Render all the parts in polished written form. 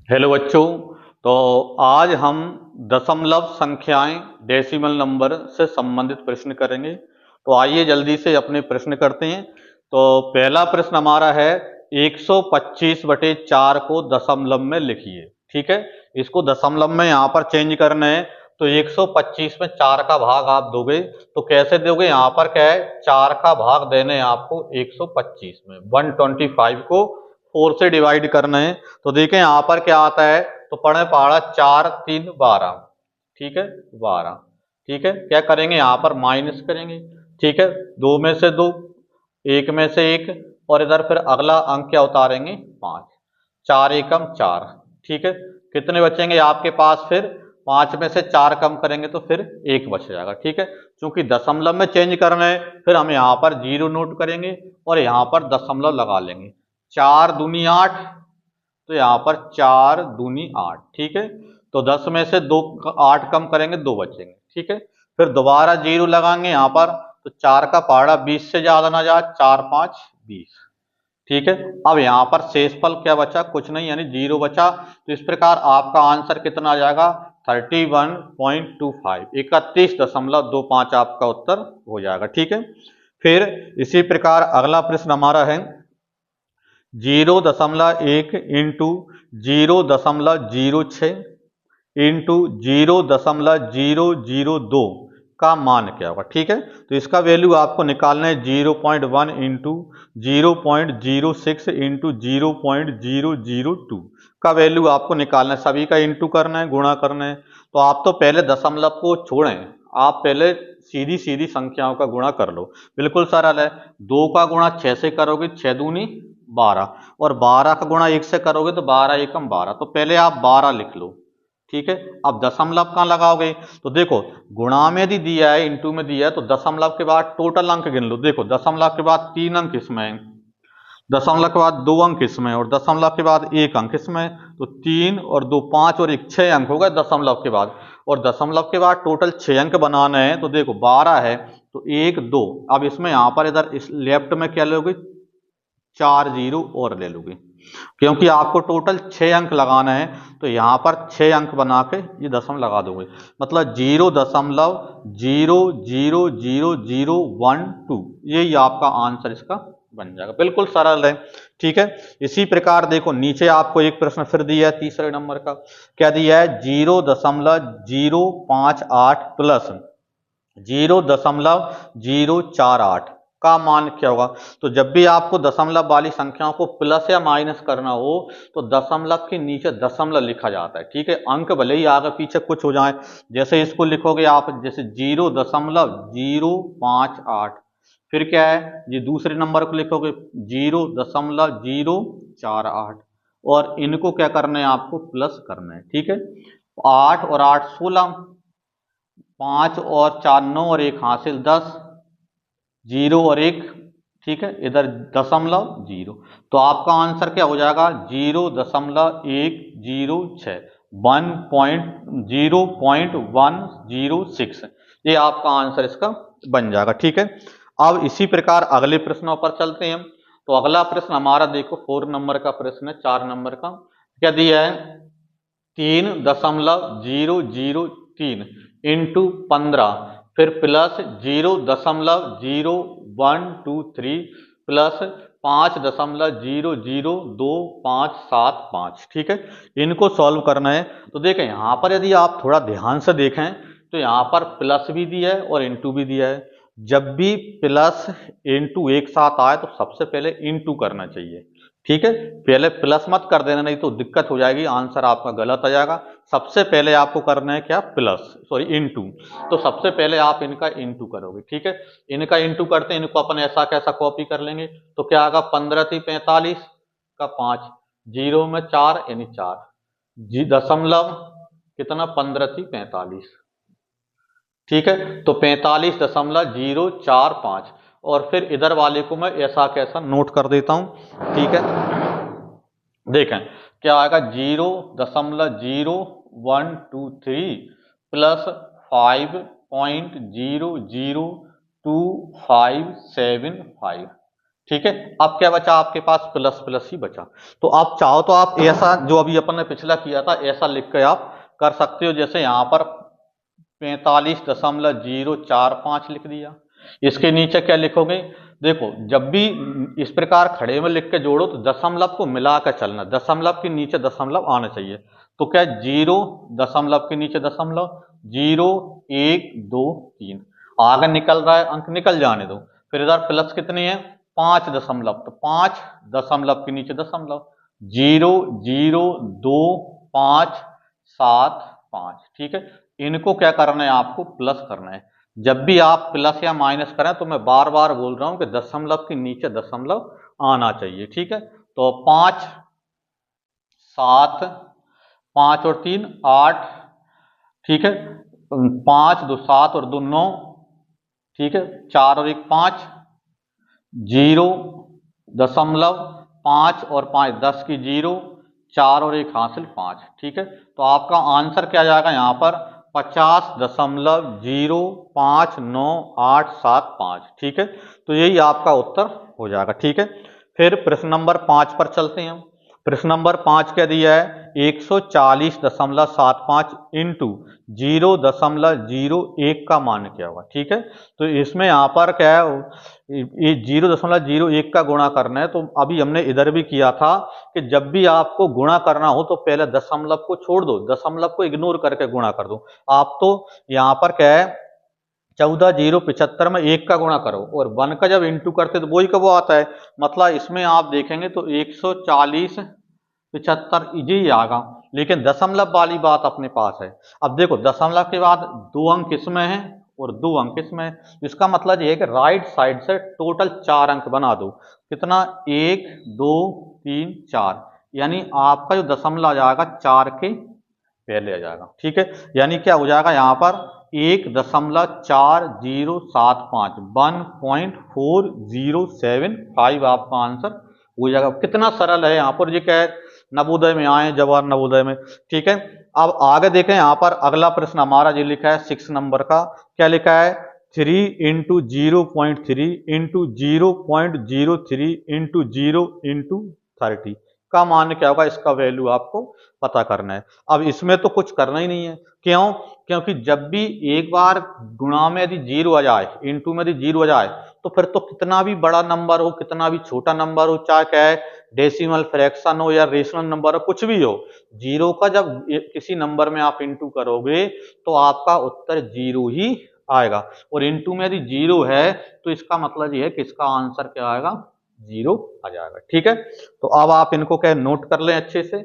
Hello बच्चों। तो आज हम दशमलव संख्याएं डेसिमल नंबर से संबंधित प्रश्न करेंगे। तो आइए जल्दी से अपने प्रश्न करते हैं। तो पहला प्रश्न हमारा है 125/4 को दशमलव में लिखिए। ठीक है, इसको दशमलव में यहाँ पर चेंज करना है। तो 125 में 4 का भाग आप दोगे तो कैसे दोगे? यहाँ पर क्या है, 4 का भाग देने हैं आपको 125 में। 125 को 4 से डिवाइड करना है। तो देखें यहाँ पर क्या आता है, तो पढ़े पहाड़ा 4 3 12। ठीक है, 12। ठीक है, क्या करेंगे यहाँ पर माइनस करेंगे। ठीक है, 2 में से 2, 1 में से 1, और इधर फिर अगला अंक क्या उतारेंगे? 5। 4 एकम 4। ठीक है, कितने बचेंगे आपके पास? फिर 5 में से 4 कम करेंगे तो फिर 1 बच जाएगा। ठीक है, क्योंकि दशमलव में चेंज करना है, फिर हम यहाँ पर 0 नोट करेंगे और यहाँ पर दशमलव लगा लेंगे। 4 दूनी 8, तो यहाँ पर 4 दूनी 8। ठीक है, तो 10 में से 2 8 कम करेंगे, 2 बचेंगे। ठीक है, फिर दोबारा 0 लगाएंगे यहाँ पर, तो 4 का पहाड़ा 20 से ज्यादा ना जाए, 4 5 20। ठीक है, अब यहाँ पर शेषफल क्या बचा? कुछ नहीं, यानी 0 बचा। तो इस प्रकार आपका आंसर कितना आ जाएगा? 31.25, 31.25 आपका उत्तर हो जाएगा। ठीक है, फिर इसी प्रकार अगला प्रश्न हमारा है 0.1 इंटू 0.06 इंटू 0.002 का मान क्या होगा? ठीक है, तो इसका वैल्यू आपको निकालना है 0.1 इंटू 0.06 इंटू 0.002 का वैल्यू आपको निकालना है। सभी का इंटू करना है, गुणा करना है। तो आप तो पहले दशमलव को छोड़ें, आप पहले सीधी सीधी संख्याओं का गुणा कर लो। बिल्कुल सरल है। 2 का गुणा 6 से करोगे, 6 दूनी 12, और 12 का गुणा 1 से करोगे तो 12 एकम 12। तो पहले आप 12 लिख लो। ठीक है, अब दशमलव कहाँ लगाओगे? तो देखो, गुणा में यदि दिया है, इंटू में दिया है, तो दशमलव के बाद टोटल अंक गिन लो। देखो, दशमलव के बाद 3 अंक इसमें है, दशमलव के बाद 2 अंक इसमें, और दशमलव के बाद 1 अंक इसमें। तो 3 और 2 5 और 1 6 अंक हो गए दशमलव के बाद। और दशमलव के बाद टोटल 6 अंक बनाना है। तो देखो 12 है, तो 1 2, अब इसमें यहाँ पर इधर इस लेफ्ट में क्या लोगे? 4 0 और ले लोगे, क्योंकि आपको टोटल 6 अंक लगाना है। तो यहाँ पर 6 अंक बना के ये दशमलव लगा दोगे, मतलब 0.0000012। यही आपका आंसर इसका बन जाएगा। बिल्कुल सरल है। ठीक है, इसी प्रकार देखो नीचे आपको एक प्रश्न फिर दिया है तीसरे नंबर का। क्या दिया है? 0.058 प्लस 0.048 का मान क्या होगा? तो जब भी आपको दशमलव वाली संख्याओं को प्लस या माइनस करना हो, तो दशमलव के नीचे दशमलव लिखा जाता है। ठीक है, अंक भले ही आगे पीछे कुछ हो जाए, जैसे इसको लिखोगे आप, जैसे 0.058, फिर क्या है, ये दूसरे नंबर को लिखोगे 0.048, और इनको क्या करना है? आपको प्लस करना है। ठीक है, 8 और 8 16, 5 और 4 9, और 1 हासिल 10, 0 और 1। ठीक है, इधर दशमलव 0। तो आपका आंसर क्या हो जाएगा? 0.106, 0.106। ये आपका आंसर इसका बन जाएगा। ठीक है, अब इसी प्रकार अगले प्रश्नों पर चलते हैं। तो अगला प्रश्न हमारा देखो 4 नंबर का प्रश्न है, 4 नंबर का। क्या दिया है? 3.003 इंटू 15, फिर प्लस 0.0123 प्लस 5.00255। ठीक है, इनको सॉल्व करना है। तो देखें यहाँ पर यदि आप थोड़ा ध्यान से देखें, तो यहाँ पर प्लस भी दिया है और इंटू भी दिया है। जब भी प्लस इंटू एक साथ आए तो सबसे पहले इंटू करना चाहिए। ठीक है, पहले प्लस मत कर देना, नहीं तो दिक्कत हो जाएगी, आंसर आपका गलत आ जाएगा। सबसे पहले आपको करना है क्या? Plus, sorry into. तो सबसे पहले आप इनका इंटू करोगे। ठीक है, इनका इंटू करते हैं, इनको अपन ऐसा कैसा कॉपी कर लेंगे। तो क्या आएगा? 15 × 45 का 5, 0 में 4 यानी 4, जी दशमलव कितना? 15 × 45। ठीक है, तो 45.045, और फिर इधर वाले को मैं ऐसा कैसा नोट कर देता हूं। ठीक है, देखें क्या आएगा? 0.0123 प्लस 5.00255। ठीक है। अब क्या बचा आपके पास, प्लस प्लस ही बचा। तो आप चाहो तो आप ऐसा जो अभी अपन ने पिछला किया था ऐसा लिख के आप कर सकते हो, जैसे यहाँ पर 45.045 लिख दिया। इसके नीचे क्या लिखोगे, देखो जब भी इस प्रकार खड़े में लिख के जोड़ो तो दशमलव को मिला कर चलना, दशमलव के नीचे दशमलव आना चाहिए। तो क्या, जीरो दशमलव के नीचे दशमलव, 0 1 2 3, आगे निकल रहा है अंक, निकल जाने दो। फिर इधर प्लस कितनी है, 5 दशमलव, तो 5 दशमलव के नीचे दशमलव, 0 0 2 5 7 5। ठीक है, इनको क्या करना है, आपको प्लस करना है। जब भी आप प्लस या माइनस करें तो मैं बार बार बोल रहा हूं कि दशमलव के नीचे दशमलव आना चाहिए। ठीक है, तो 5 7, 5 और 3 8, ठीक है, 5 2 7 और 2 9, ठीक है, 4 और 1 5, 0 दशमलव 5 और 5 10 की 0, 4 और 1 हासिल 5। ठीक है, तो आपका आंसर क्या जाएगा यहाँ पर, 50.05987 ठीक है, तो यही आपका उत्तर हो जाएगा। ठीक है, फिर प्रश्न नंबर 5 पर चलते हैं। प्रश्न नंबर 5 क्या दिया है, 140.75 इंटू 0.01 का मान क्या होगा। ठीक है, तो इसमें यहाँ पर क्या है, ये 0.01 का गुणा करना है। तो अभी हमने इधर भी किया था कि जब भी आपको गुणा करना हो तो पहले दशमलव को छोड़ दो, दशमलव को इग्नोर करके गुणा कर दो। आप तो यहाँ पर क्या है, 14,075 में 1 का गुणा करो और 1 का जब इंटू करते तो वही का वो आता है। मतलब इसमें आप देखेंगे तो 140.75 यही आएगा, लेकिन दशमलव वाली बात अपने पास है। अब देखो दशमलव के बाद 2 अंक इसमें है और 2 अंक इसमें है, इसका मतलब ये है कि राइट साइड से टोटल 4 अंक बना दो। कितना, 1 2 3 4, यानी आपका जो दशमलव आ जाएगा 4 के पहले आ जाएगा। ठीक है, यानी क्या हो जाएगा यहाँ पर 1.4075, 1.4075 आपका आंसर हो जाएगा। कितना सरल है यहाँ पर, ये क्या है, नवोदय में आए, जवाहर नवोदय में। ठीक है, अब आगे देखें, यहाँ पर अगला प्रश्न हमारा जो लिखा है 6 नंबर का, क्या लिखा है, 3 इंटू 0.3 इंटू 0.03 इंटू 0 इंटू 30 का मान क्या होगा, इसका वैल्यू आपको पता करना है। अब इसमें तो कुछ करना ही नहीं है, क्यों, क्योंकि जब भी एक बार गुणा में यदि 0 आ जाए, इंटू में यदि 0 आ जाए, तो फिर तो कितना भी बड़ा नंबर हो, कितना भी छोटा नंबर हो, चाहे क्या है डेसिमल फ्रैक्शन हो या रेशनल नंबर हो, कुछ भी हो, 0 का जब किसी नंबर में आप इंटू करोगे तो आपका उत्तर 0 ही आएगा। और इंटू में यदि 0 है तो इसका मतलब ये है कि इसका आंसर क्या आएगा, 0 आ जाएगा। ठीक है, तो अब आप इनको क्या नोट कर लें अच्छे से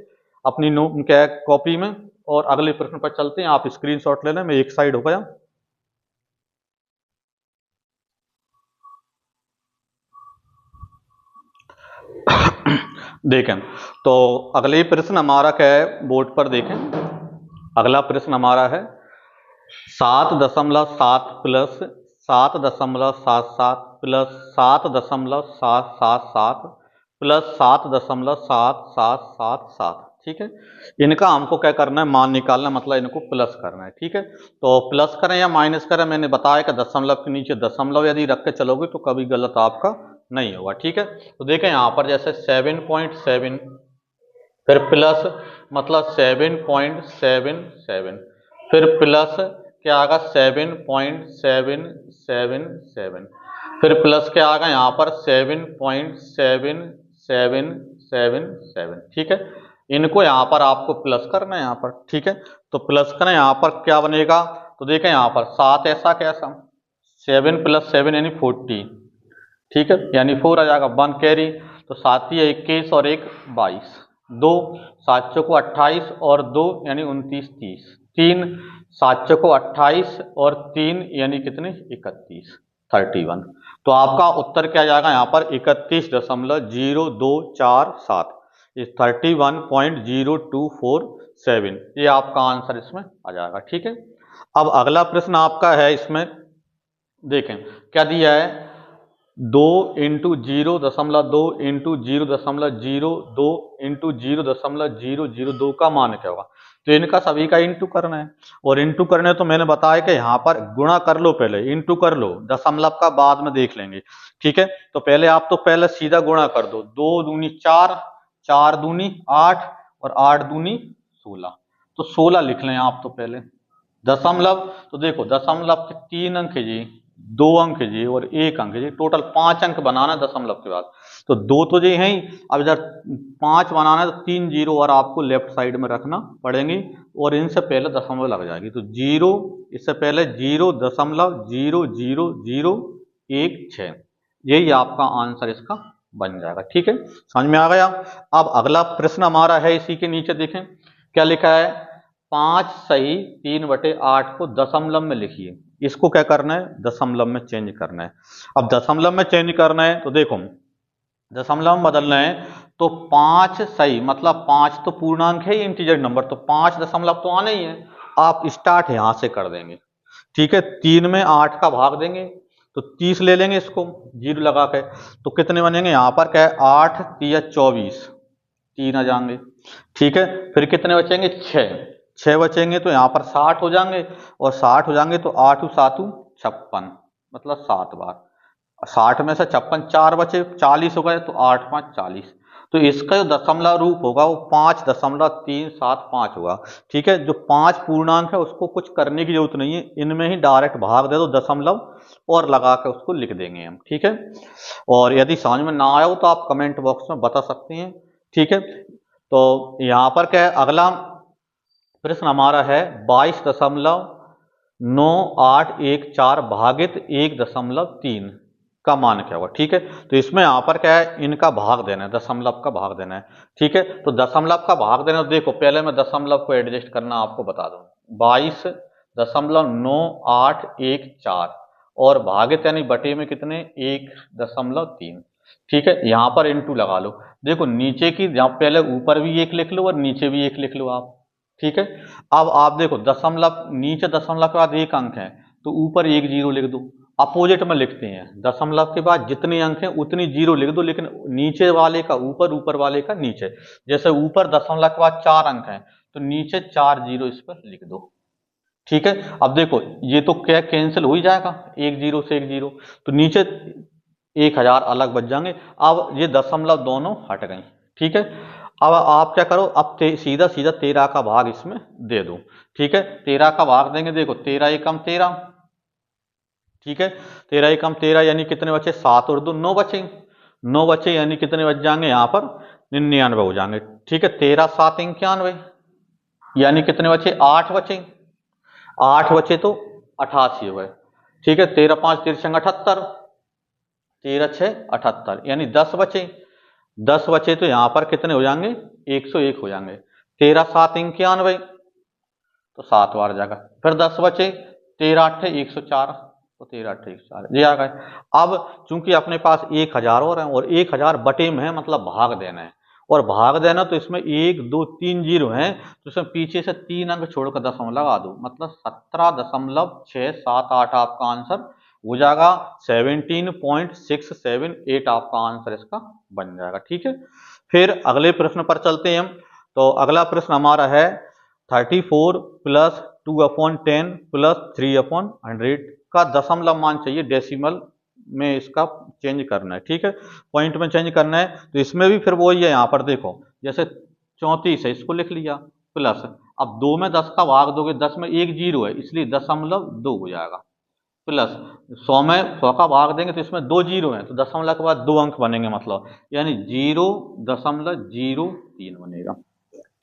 अपनी नोट क्या कॉपी में, और अगले प्रश्न पर चलते हैं। आप स्क्रीनशॉट ले लें, मैं एक साइड हो गया। देखें तो अगले प्रश्न हमारा क्या है, बोर्ड पर देखें। अगला प्रश्न हमारा है 7.7 प्लस 7.77 प्लस 7.777 प्लस 7.7777। ठीक है, इनका हमको क्या करना है, मान निकालना, मतलब इनको प्लस करना है। ठीक है, तो प्लस करें या माइनस करें, मैंने बताया कि दशमलव के नीचे दशमलव यदि रख के चलोगे तो कभी गलत आपका नहीं होगा। ठीक है, तो देखें यहाँ पर जैसे 7.7, फिर प्लस मतलब 7.77, फिर प्लस क्या आएगा 7.777, फिर प्लस क्या आएगा यहाँ पर 7.7777। ठीक है, इनको यहाँ पर आपको प्लस करना है यहाँ पर। ठीक है, तो प्लस करें, यहाँ पर क्या बनेगा, तो देखें यहाँ पर 7 ऐसा कैसा, 7 + 7 यानी 14। ठीक है, यानी 4 आ जाएगा, 1 कैरी, तो 7 ही 21 और 1 22, 2 7 चौको 28 और 2 यानी 29 30, 3 7 चौको 28 और 3 यानी कितने 31 31। तो आपका उत्तर क्या जाएगा यहाँ पर 31.0247, 31.0247, ये आपका आंसर इसमें आ जाएगा। ठीक है, अब अगला प्रश्न आपका है, इसमें देखें क्या दिया है, 2 × 0.2 इंटू 0.02 इंटू 0.002 का मान क्या होगा। तो इनका सभी का इंटू करना है, और इंटू करने तो मैंने बताया कि यहाँ पर गुणा कर लो, पहले इंटू कर लो, दशमलव का बाद में देख लेंगे। ठीक है, तो पहले आप तो पहले सीधा गुणा कर दो, 2 दूनी 4, 4 दूनी 8 और 8 दूनी 16, तो 16 लिख लें आप तो पहले। दशमलव तो देखो दशमलव के 3 अंक है जी, 2 अंक है जी और 1 अंक है जी, टोटल 5 अंक बनाना है दशमलव के बाद। तो 2 तो जी है ही, अब इधर 5 बनाना है तो 3 जीरो और आपको लेफ्ट साइड में रखना पड़ेंगे, और इनसे पहले दशमलव लग जाएगी, तो जीरो इससे पहले 0.000016, यही आपका आंसर इसका बन जाएगा। ठीक है, समझ में आ गया। अब अगला प्रश्न हमारा है, इसी के नीचे देखें क्या लिखा है, 5 सही 3/8 को दशमलव में लिखिए। इसको क्या करना है, दशमलव में चेंज करना है। अब दशमलव में चेंज करना है तो देखो दशमलव में बदलना है, तो 5 सही मतलब 5 तो पूर्णांक है इंटीजर नंबर, तो 5 दशमलव तो आना ही है। आप स्टार्ट यहां से कर देंगे। ठीक है, 3 में 8 का भाग देंगे तो 30 ले लेंगे, इसको जीरो लगा के, तो कितने बनेंगे यहाँ पर क्या है, 8 3 24, 3 आ जाएंगे। ठीक है, फिर कितने बचेंगे, 6 बचेंगे, तो यहाँ पर 60 हो जाएंगे, और 60 हो जाएंगे तो 8 7 56, मतलब 7 बार, 60 में से 56 4 बचे, 40 हो गए, तो 8 5 40, तो इसका जो दशमलव रूप होगा वो 5.375 होगा। ठीक है, जो 5 पूर्णांक है उसको कुछ करने की जरूरत नहीं है, इनमें ही डायरेक्ट भाग दे दो दशमलव और लगा के उसको लिख देंगे हम। ठीक है, और यदि समझ में ना आया हो तो आप कमेंट बॉक्स में बता सकते हैं। ठीक है, तो यहाँ पर क्या है, अगला प्रश्न हमारा है 22.9814 भागित 1.3 का मान क्या होगा। ठीक है, तो इसमें यहाँ पर क्या है, इनका भाग देना है, दशमलव का भाग देना है। ठीक है, तो दशमलव का भाग देना, देखो पहले मैं दशमलव को एडजस्ट करना आपको बता दूं, 22.9814 और भागित यानी बटे में कितने, 1.3। ठीक है, यहाँ पर इंटू लगा लो, देखो नीचे की जहाँ पहले ऊपर भी 1 लिख लो और नीचे भी 1 लिख लो आप। ठीक है, अब आप देखो दशमलव नीचे दशमलव के बाद 1 अंक है तो ऊपर 1 जीरो लिख दो, अपोजिट में लिखते हैं, दशमलव के बाद जितने अंक हैं उतनी जीरो लिख दो, लेकिन नीचे वाले का ऊपर, ऊपर वाले का नीचे। जैसे ऊपर दशमलव के बाद 4 अंक हैं तो नीचे 4 जीरो इस पर लिख दो। ठीक है, अब देखो ये तो क्या कैंसिल हो ही जाएगा, 1 जीरो से 1 जीरो, तो नीचे 1000 अलग बच जाएंगे। अब ये दशमलव दोनों हट गए। ठीक है, अब आप क्या करो, अब सीधा सीधा 13 का भाग इसमें दे दो। ठीक है, 13 का भाग देंगे, देखो 13 एकम 13। ठीक है, 13 एकम 13 यानी कितने बचे, 7 और 2 9 बचे, 9 बचे यानी कितने बच जाएंगे यहाँ पर, 99 हो जाएंगे। ठीक है, 13 7 91 यानी कितने बचे, 8 बचे, 8 बचे तो 88 हो गए। ठीक है, 13 5 तिरछंग 78, 13 6 78 यानी 10 बचे, 10 बचे तो यहां पर कितने हो जाएंगे, 101 हो जाएंगे। 13 7 91 तो 7 बार जाएगा, फिर 10 बचे, 13 8 104 तो 13 8 104 ये आ गए। अब चूंकि अपने पास 1000 और है और 1000 बटे में है, मतलब भाग देना है, और भाग देना तो इसमें 1 2 3 जीरो है, तो इसमें पीछे से 3 अंक छोड़कर दशमलव लगा दो, मतलब 17.678 आपका आंसर हो जाएगा, 17.678 आपका आंसर इसका बन जाएगा। ठीक है, फिर अगले प्रश्न पर चलते हैं हम। तो अगला प्रश्न हमारा है 34 प्लस 2/10 प्लस 3/100 का दशमलव मान चाहिए, डेसिमल में इसका चेंज करना है। ठीक है, पॉइंट में चेंज करना है, तो इसमें भी फिर वही है, यहाँ पर देखो जैसे 34 है इसको लिख लिया, प्लस अब 2 में 10 का भाग दोगे, 10 में 1 जीरो है इसलिए 0.2 हो जाएगा, प्लस 100 में 100 का भाग देंगे तो इसमें 2 जीरो है तो दशमलव के बाद 2 अंक बनेंगे, मतलब यानी 0.03 बनेगा।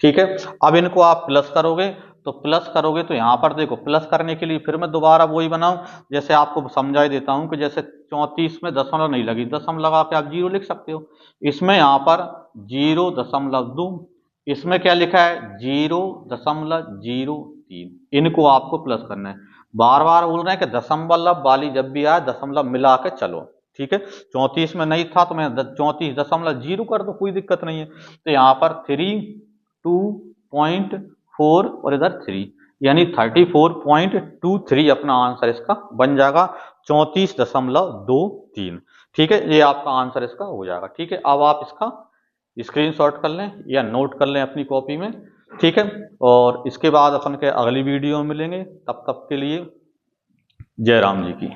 ठीक है, अब इनको आप प्लस करोगे, तो प्लस करोगे तो यहाँ पर देखो प्लस करने के लिए फिर मैं दोबारा वही बनाऊं, जैसे आपको समझा देता हूं कि जैसे 34 में दशमलव नहीं लगी, दशमलव लगा के आप जीरो लिख सकते हो, इसमें यहाँ पर 0.2, इसमें क्या लिखा है 0.03, इनको आपको प्लस करना है। बार बार बोल रहे हैं कि दशमलव वाली जब भी आए दशमलव मिला के चलो। ठीक है, 34 में नहीं था तो मैं 34.0 कर दो, कोई दिक्कत नहीं है। तो यहाँ पर 2.4 और इधर 3 यानी 34.23 अपना आंसर इसका बन जाएगा, 34.23। ठीक है, ये आपका आंसर इसका हो जाएगा। ठीक है, अब आप इसका स्क्रीनशॉट कर लें या नोट कर लें अपनी कॉपी में। ठीक है, और इसके बाद अपन के अगली वीडियो में मिलेंगे, तब तक के लिए जय राम जी की।